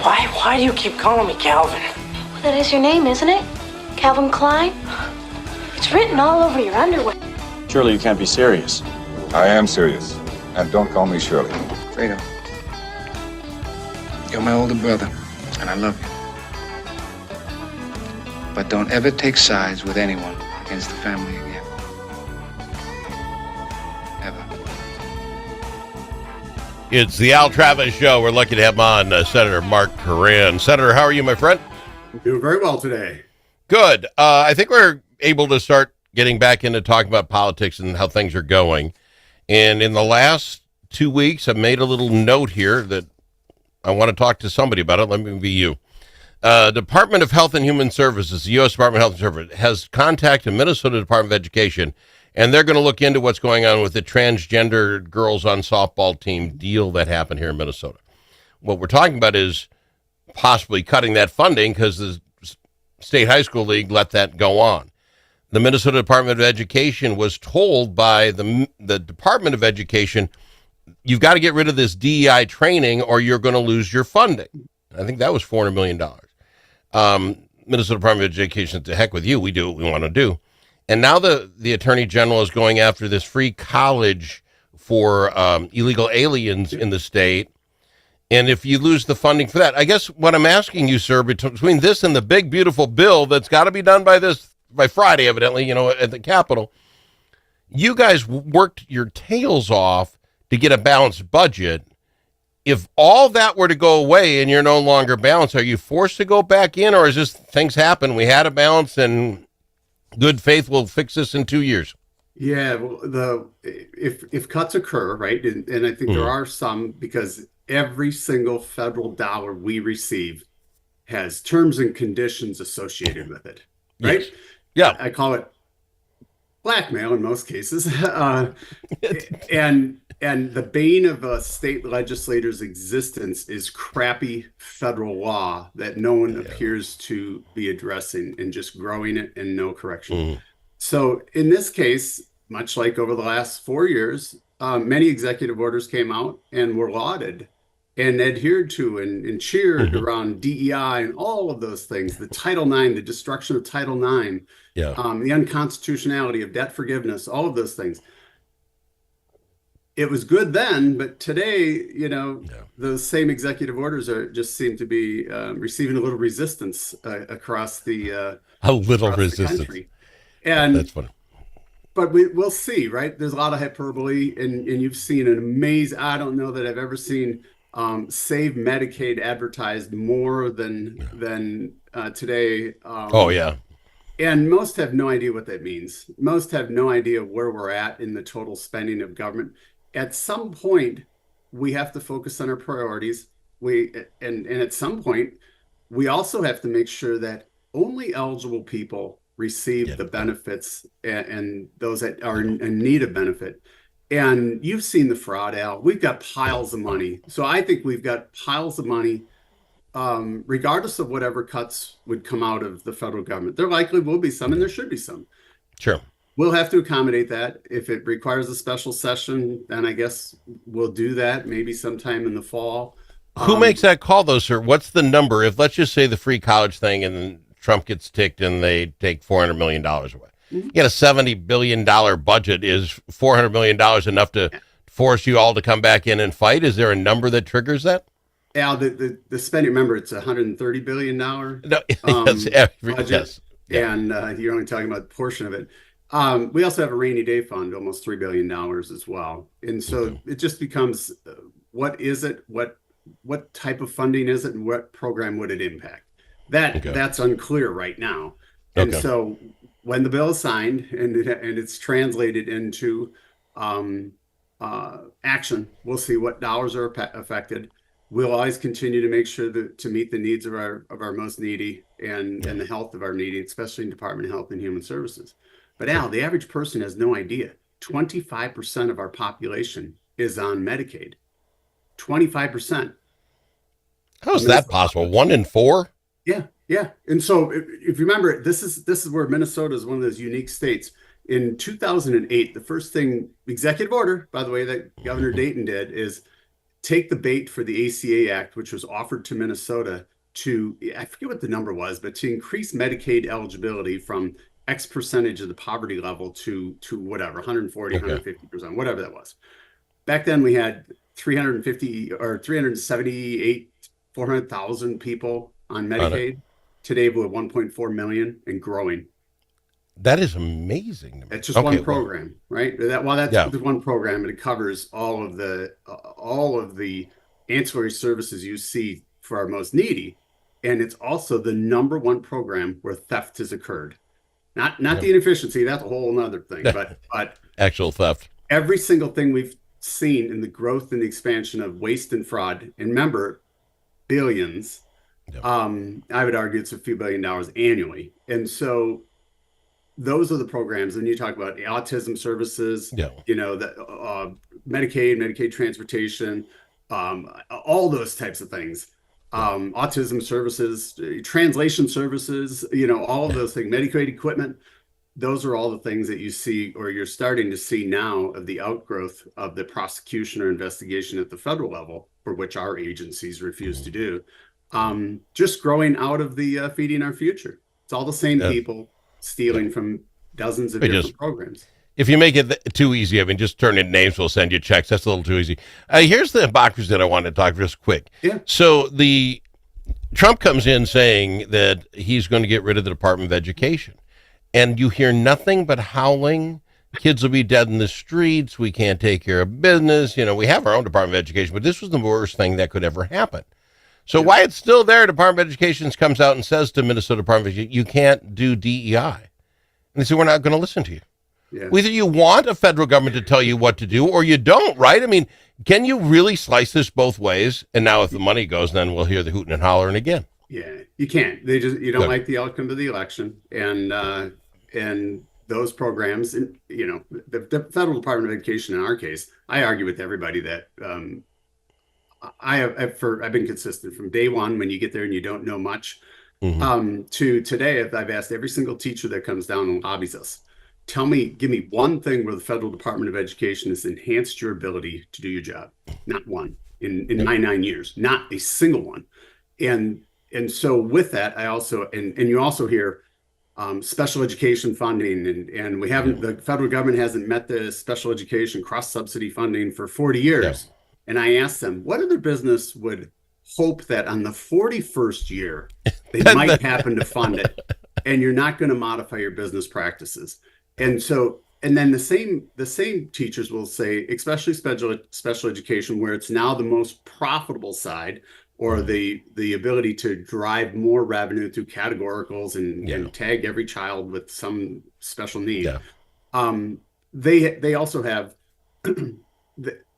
Why do you keep calling me Calvin? Well, that is your name, isn't it? Calvin Klein? It's written all over your underwear. Surely you can't be serious. I am serious. And don't call me Shirley. Fredo, you're my older brother, and I love you. But don't ever take sides with anyone against the family again. Ever. It's the Al Travis Show. We're lucky to have him on, Senator Mark Koran. Senator, how are you, my friend? I'm doing very well today. Good. I think we're able to start getting back into talking about politics and how things are going. And in the last 2 weeks, I've made a little note here that I want to talk to somebody about it. Let me be you. Department of Health and Human Services, the U.S. Department of Health and Services, has contacted Minnesota Department of Education, and they're going to look into what's going on with the transgender girls on softball team deal that happened here in Minnesota. What we're talking about is possibly cutting that funding because the State High School League let that go on. The Minnesota Department of Education was told by the Department of Education, you've got to get rid of this DEI training or you're going to lose your funding. I think that was $400 million. Minnesota Department of Education, to heck with you, we do what we want to do. And now the Attorney General is going after this free college for illegal aliens in the state. And if you lose the funding for that, I guess what I'm asking you, sir, between this and the big, beautiful bill that's got to be done by Friday, evidently, at the Capitol, you guys worked your tails off to get a balanced budget. If all that were to go away and you're no longer balanced, are you forced to go back in, or is this things happen? We had a balance and good faith will fix this in 2 years. Yeah, well, if cuts occur, right, and I think there are some, because every single federal dollar we receive has terms and conditions associated with it, right? Yes. Yeah. I call it blackmail in most cases. And the bane of a state legislator's existence is crappy federal law that no one appears to be addressing and just growing it and no correction. So in this case, much like over the last 4 years, many executive orders came out and were lauded and adhered to and cheered around DEI and all of those things, the Title IX, the destruction of Title IX, the unconstitutionality of debt forgiveness, all of those things. It was good then, but today, those same executive orders seem to be receiving a little resistance across the country. And that's funny. But we'll see, right? There's a lot of hyperbole, and you've seen an amazing. I don't know that I've ever seen Save Medicaid advertised more than today. And most have no idea what that means. Most have no idea where we're at in the total spending of government. At some point, we have to focus on our priorities. And at some point, we also have to make sure that only eligible people receive the benefits and those that are in need of benefit. And you've seen the fraud, Al. We've got piles of money. So I think we've got piles of money, regardless of whatever cuts would come out of the federal government. There likely will be some, and there should be some. Sure. We'll have to accommodate that. If it requires a special session, then I guess we'll do that maybe sometime in the fall. Who makes that call, though, sir? What's the number? If, let's just say, the free college thing and Trump gets ticked and they take $400 million away. You get a $70 billion budget. Is $400 million enough to force you all to come back in and fight? Is there a number that triggers that? Al, the spending, remember, it's a $130 billion budget. Yes. Yeah. And you're only talking about a portion of it. We also have a rainy day fund, almost $3 billion as well. And so it just becomes, what is it? What type of funding is it? And what program would it impact? That's unclear right now. And so when the bill is signed and it's translated into action, we'll see what dollars are affected. We'll always continue to make sure to meet the needs of our most needy and the health of our needy, especially in Department of Health and Human Services. But Al, the average person has no idea. 25% of our population is on Medicaid. 25%. How is that possible? 1 in 4? Yeah. And so if you remember, this is where Minnesota is one of those unique states. In 2008, the first thing, executive order, by the way, that Governor Dayton did is take the bait for the ACA Act, which was offered to Minnesota to, I forget what the number was, but to increase Medicaid eligibility from X percentage of the poverty level to whatever, 140, Okay. 150%, whatever that was. Back then we had 350 or 378, 400,000 people on Medicaid. Today we're 1.4 million and growing. That is amazing to me. It's just Okay, one program, right? That's Yeah. the one program, and it covers all of the ancillary services you see for our most needy, and it's also the number one program where theft has occurred. Not the inefficiency, that's a whole other thing, but actual theft. every single thing we've seen in the growth and the expansion of waste and fraud, and remember, billions. I would argue it's a few $1 billion annually, and so those are the programs. And you talk about autism services, you know, that Medicaid transportation, all those types of things, autism services, translation services, you know, all of those things, Medicaid equipment. Those are all the things that you see, or you're starting to see now, of the outgrowth of the prosecution or investigation at the federal level, for which our agencies refuse to do. Just growing out of the feeding our future. It's all the same people stealing from dozens of different programs. If you make it too easy, I mean, just turn in names, we'll send you checks. That's a little too easy. Here's the hypocrisy that I want to talk just quick. Yeah. So Trump comes in saying that he's going to get rid of the Department of Education. And you hear nothing but howling. Kids will be dead in the streets. We can't take care of business. You know, we have our own Department of Education, but this was the worst thing that could ever happen. So why it's still there, Department of Education comes out and says to Minnesota Department of Education, you can't do DEI. And they say, we're not going to listen to you. Yeah. Either you want a federal government to tell you what to do or you don't, right? I mean, can you really slice this both ways? And now if the money goes, then we'll hear the hooting and hollering again. Yeah, you can't. You don't like the outcome of the election. And those programs, and you know, the federal Department of Education, in our case, I argue with everybody that I've been consistent from day one. When you get there and you don't know much, to today, I've asked every single teacher that comes down and lobbies us, give me one thing where the federal Department of Education has enhanced your ability to do your job. Not one in my 9 years, not a single one. And so with that, I also, and you also hear special education funding, and we haven't, the federal government hasn't met the special education cross subsidy funding for 40 years. Yeah. And I asked them, what other business would hope that on the 41st year, they might happen to fund it, and you're not going to modify your business practices? And so, and then the same teachers will say, especially special education, where it's now the most profitable side, or the ability to drive more revenue through categoricals and tag every child with some special need. Yeah. They also have,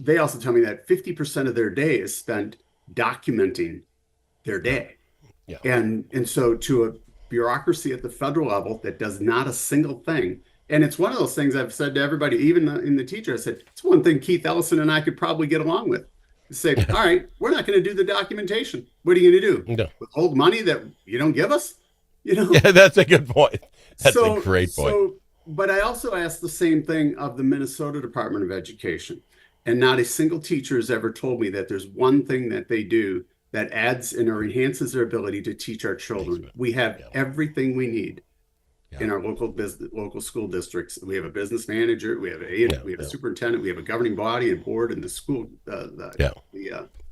they also tell me that 50% of their day is spent documenting their day. Yeah. And so to a bureaucracy at the federal level that does not a single thing. And it's one of those things I've said to everybody, even in the teacher, I said, it's one thing Keith Ellison and I could probably get along with. Say, all right, we're not going to do the documentation. What are you going to do? No. Withhold money that you don't give us? You know? Yeah, that's a good point. That's a great point. But I also asked the same thing of the Minnesota Department of Education. And not a single teacher has ever told me that there's one thing that they do that adds and or enhances their ability to teach our children. We have everything we need in our local school districts. We have a business manager, we have a superintendent, we have a governing body and board, and the school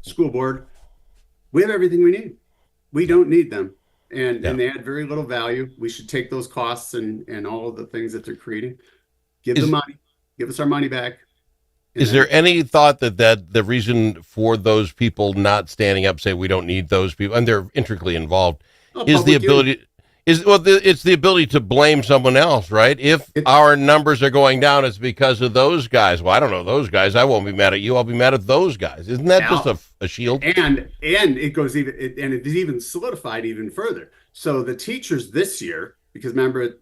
school board. We have everything we need. We don't need them, and they add very little value. We should take those costs and all of the things that they're creating, give them money, give us our money back. Is there any thought that the reason for those people not standing up, say we don't need those people, and they're intricately involved, is the ability? It's the ability to blame someone else, right? If our numbers are going down, it's because of those guys. Well, I don't know those guys. I won't be mad at you. I'll be mad at those guys. Isn't that just a shield? And it goes and it's even solidified even further. So the teachers this year, because remember,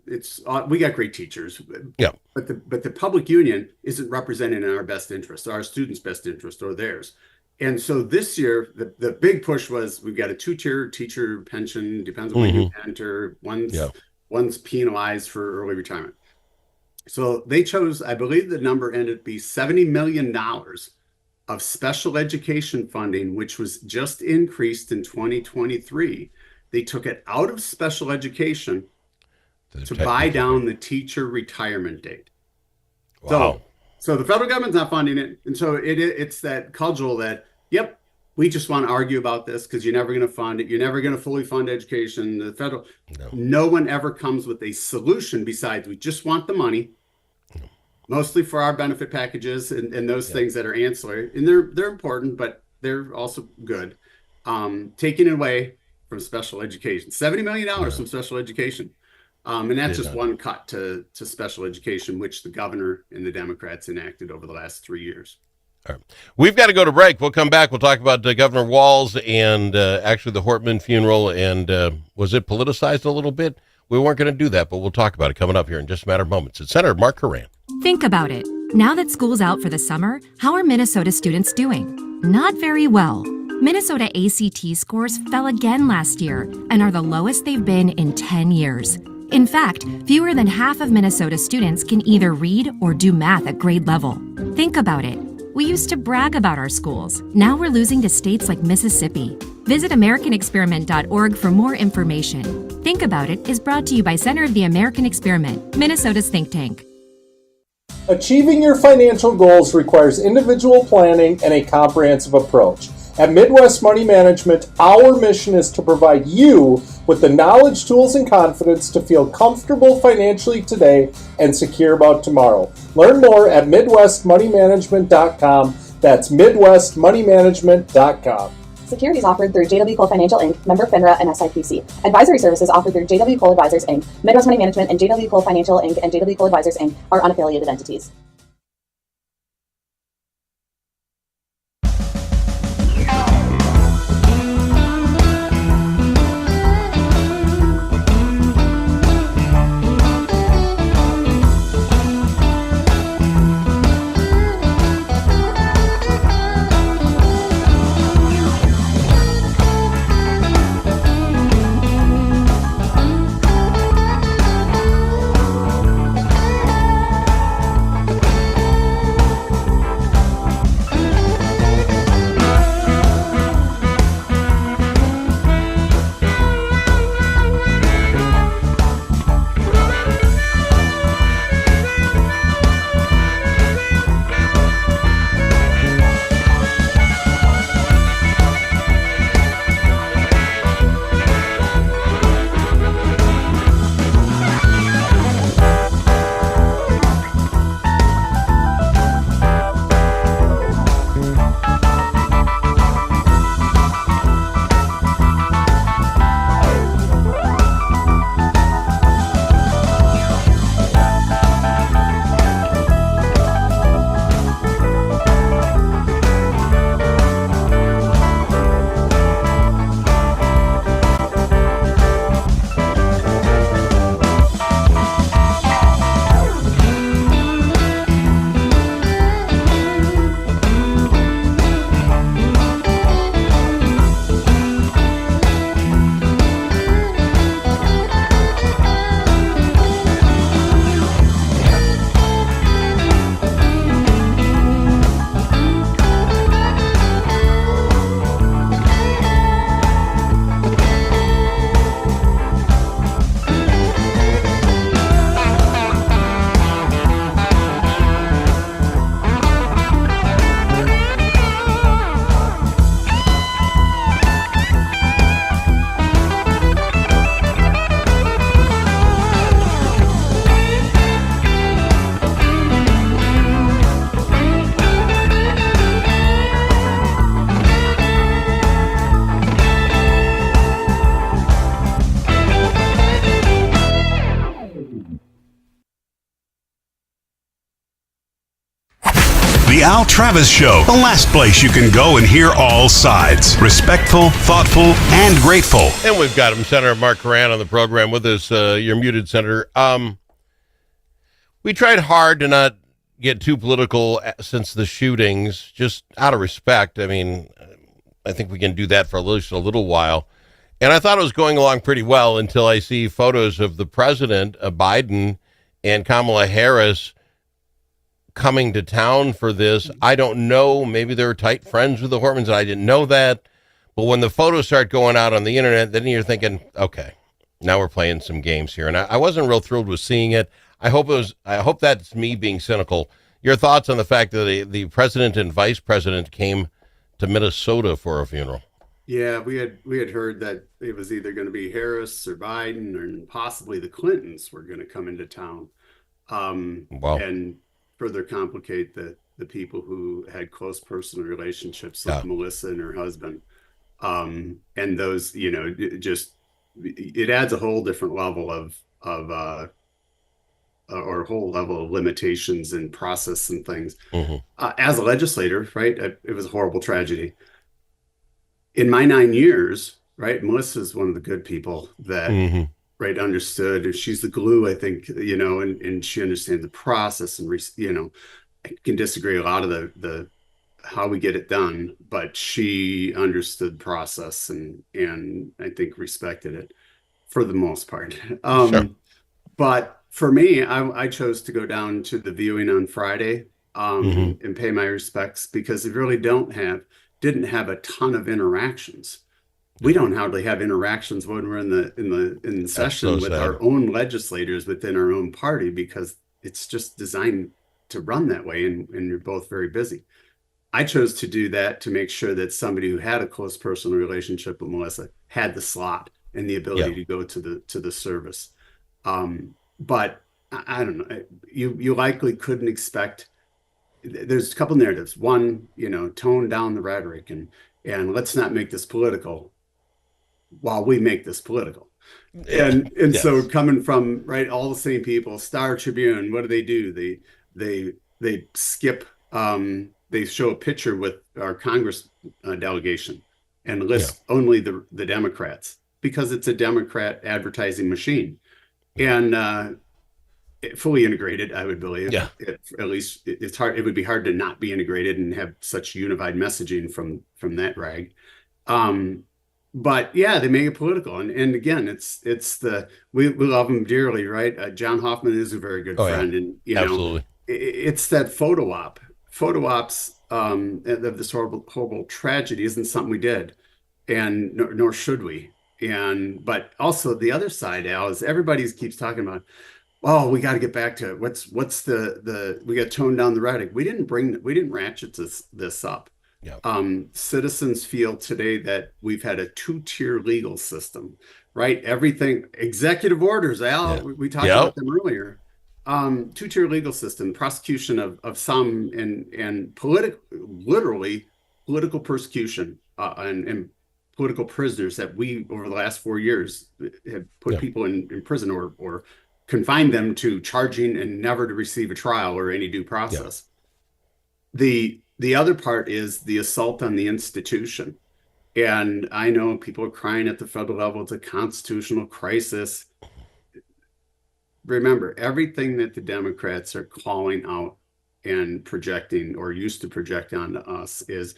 we got great teachers. Yeah. But the public union isn't representing in our best interest, our students' best interest, or theirs. And so this year, the big push was we've got a 2-tier teacher pension, depends on when you enter. One's penalized for early retirement. So they chose, I believe the number ended up being $70 million of special education funding, which was just increased in 2023. They took it out of special education to buy down the teacher retirement date. Wow. So the federal government's not funding it. And so it's that cudgel that, yep, we just want to argue about this because you're never going to fund it. You're never going to fully fund education. The federal, no one ever comes with a solution besides we just want the money, mostly for our benefit packages and those things that are ancillary. And they're important, but they're also good. Taking it away from special education, $70 million from special education. And that's just one cut to special education, which the governor and the Democrats enacted over the last 3 years. All right. We've got to go to break. We'll come back. We'll talk about Governor Walz and actually the Hortman funeral. And was it politicized a little bit? We weren't going to do that, but we'll talk about it coming up here in just a matter of moments. It's Senator Mark Koran. Think about it. Now that school's out for the summer, how are Minnesota students doing? Not very well. Minnesota ACT scores fell again last year and are the lowest they've been in 10 years. In fact, fewer than half of Minnesota students can either read or do math at grade level. Think about it. We used to brag about our schools. Now we're losing to states like Mississippi. Visit AmericanExperiment.org for more information. Think About It is brought to you by Center of the American Experiment, Minnesota's think tank. Achieving your financial goals requires individual planning and a comprehensive approach. At Midwest Money Management, our mission is to provide you with the knowledge, tools, and confidence to feel comfortable financially today and secure about tomorrow. Learn more at MidwestMoneyManagement.com. That's MidwestMoneyManagement.com. Securities offered through JW Cole Financial Inc., member FINRA and SIPC. Advisory services offered through JW Cole Advisors Inc., Midwest Money Management, and JW Cole Financial Inc. and JW Cole Advisors Inc. are unaffiliated entities. The Al Travis Show, the last place you can go and hear all sides. Respectful, thoughtful, and grateful. And we've got him, Senator Mark Koran, on the program with us. You're muted, Senator. We tried hard to not get too political since the shootings, just out of respect. I mean, I think we can do that for at least a little while. And I thought it was going along pretty well until I see photos of the president, Biden, and Kamala Harris coming to town for this. I don't know. Maybe they're tight friends with the Hortmans, and I didn't know that. But when the photos start going out on the internet, then you're thinking, okay, now we're playing some games here. And I wasn't real thrilled with seeing it. I hope that's me being cynical. Your thoughts on the fact that the president and vice president came to Minnesota for a funeral? Yeah, we had heard that it was either going to be Harris or Biden, or possibly the Clintons were going to come into town, Wow. and further complicate the people who had close personal relationships, like Melissa and her husband. And those, it adds a whole different level of or a whole level of limitations and process and things. As a legislator, right, it was a horrible tragedy. In my 9 years, right, Melissa's one of the good people that, right, understood. She's the glue, I think, and she understands the process, and, I can disagree a lot of the how we get it done, but she understood process and I think respected it for the most part. Sure. But for me, I chose to go down to the viewing on Friday and pay my respects, because it really didn't have a ton of interactions. We don't hardly have interactions when we're in the session with our own legislators within our own party, because it's just designed to run that way, and you're both very busy. I chose to do that to make sure that somebody who had a close personal relationship with Melissa had the slot and the ability to go to the service. But I don't know. You likely couldn't expect. There's a couple narratives. One, tone down the rhetoric and let's not make this political, while we make this political. And Yes. So coming from, right, all the same people, Star Tribune, what do? They skip. They show a picture with our Congress delegation and list only the Democrats, because it's a Democrat advertising machine, and fully integrated, I would believe. Yeah. At least it's hard. It would be hard to not be integrated and have such unified messaging from that rag. But yeah, they make it political, and again, we love them dearly, right? John Hoffman is a very good friend, and absolutely, it's that photo ops of this horrible tragedy isn't something we did, and nor should we. But also the other side, Al, is everybody keeps talking about, oh, we got to get back to what's we got to tone down the rhetoric. We didn't ratchet this up. Citizens feel today that we've had a two-tier legal system, right? Everything, executive orders, Al, we talked about them earlier. Two-tier legal system, prosecution of some, and literally political persecution and political prisoners that we, over the last 4 years, have put people in prison or confined them to charging and never to receive a trial or any due process. The other part is the assault on the institution. And I know people are crying at the federal level, it's a constitutional crisis. Remember, everything that the Democrats are calling out and projecting, or used to project onto us, it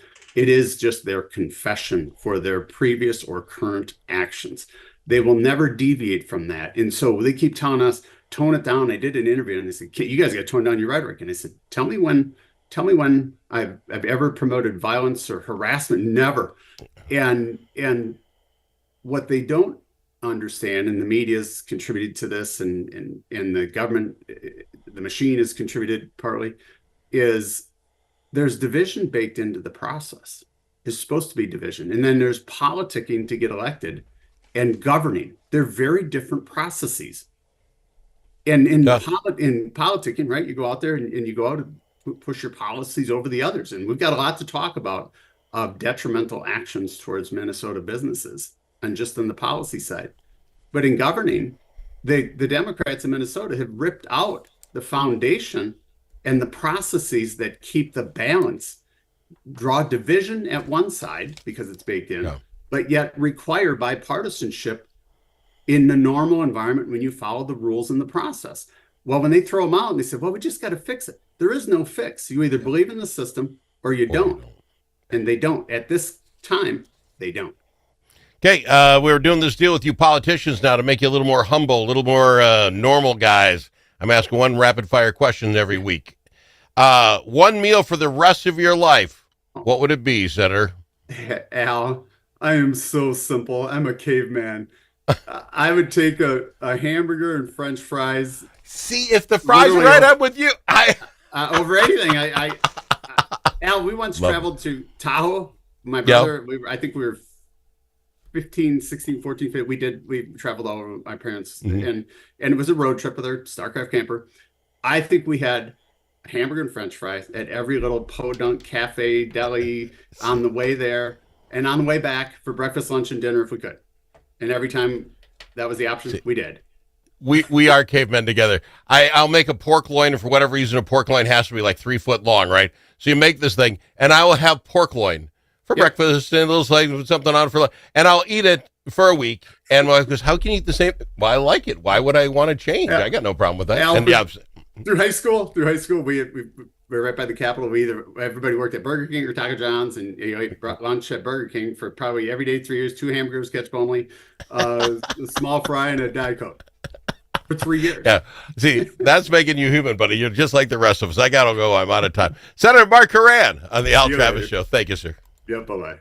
is just their confession for their previous or current actions. They will never deviate from that. And so they keep telling us, tone it down. I did an interview and they said, you guys got to tone down your rhetoric. And I said, tell me when I've ever promoted violence or harassment. Never. And what they don't understand, and the media's contributed to this, and the government, the machine has contributed partly, is there's division baked into the process. There's supposed to be division. And then there's politicking to get elected and governing. They're very different processes. And in politicking, right, you go out there and you go out and push your policies over the others. And we've got a lot to talk about of detrimental actions towards Minnesota businesses, and just on the policy side. But in governing, the Democrats in Minnesota have ripped out the foundation and the processes that keep the balance, draw division at one side because it's baked in, but yet require bipartisanship in the normal environment when you follow the rules in the process. Well, when they throw them out and they say, well, we just got to fix it. There is no fix. You either believe in the system or you don't. And they don't. At this time, they don't. Okay, we're doing this deal with you politicians now to make you a little more humble, a little more normal guys. I'm asking one rapid-fire question every week. One meal for the rest of your life. What would it be, Senator? Al, I am so simple. I'm a caveman. I would take a hamburger and French fries. See, if the fries are right, I'm with you. Over anything. Al, we once traveled to Tahoe. My brother, I think we were 15, 16, 14, 15. We traveled all over with my parents, and it was a road trip with our Starcraft camper. I think we had hamburger and French fries at every little podunk cafe, deli on the way there, and on the way back for breakfast, lunch, and dinner if we could. And every time that was the option, we did. We are cavemen together. I'll make a pork loin, and for whatever reason, a pork loin has to be like 3 foot long, right? So you make this thing, and I will have pork loin for breakfast and a little like something on for lunch, and I'll eat it for a week. And my wife goes, "How can you eat the same?" Well, I like it. Why would I want to change? I got no problem with that. Al, and through high school, we were right by the Capitol. Everybody worked at Burger King or Taco John's, and ate lunch at Burger King for probably every day 3 years. 2 hamburgers, ketchup only, a small fry, and a Diet Coke for 3 years. Yeah, see, that's making you human, buddy. You're just like the rest of us. I gotta go. I'm out of time. Senator Mark Koran on the Al Travis Show. Thank you, sir. Yep. Bye bye.